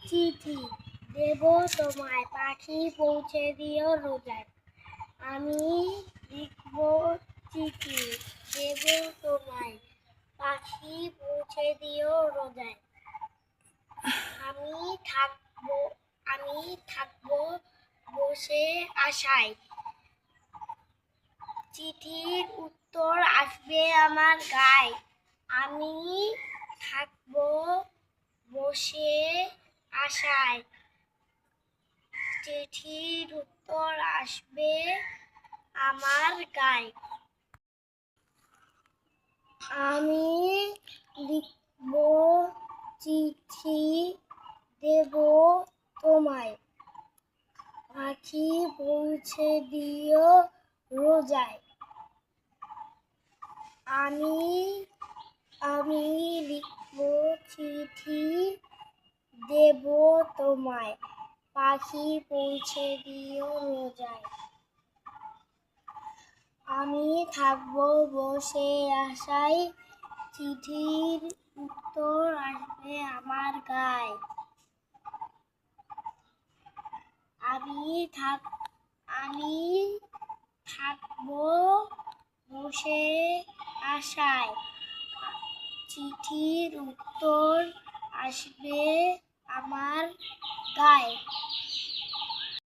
চিঠি দেব তোমায়, পাখি পৌঁছে দিও রোজায়। আমি লিখব চিঠি দেব তোমায়, পাখি পৌঁছে দিও রোজায়। আমি থাকবো বসে আশায়, চিঠির উত্তর আসবে আমার গায়ে। আমি থাকবো বসে আশায়, চিঠির উত্তর আসবে আমার গায়ে। আমি লিখব চিঠি দেব তোমায়, পাখি পৌঁছে দিও রোজায়। আমি লিখব চিঠি দেব তোমায়, পাখি পৌঁছে দিও রোজায়। আমি থাকবো বসে আশায়, চিঠির উত্তর আসবে আমার গায়ে। আমি থাকবো বসে আশায়, চিঠির উত্তর আসবে আমার গায়ে।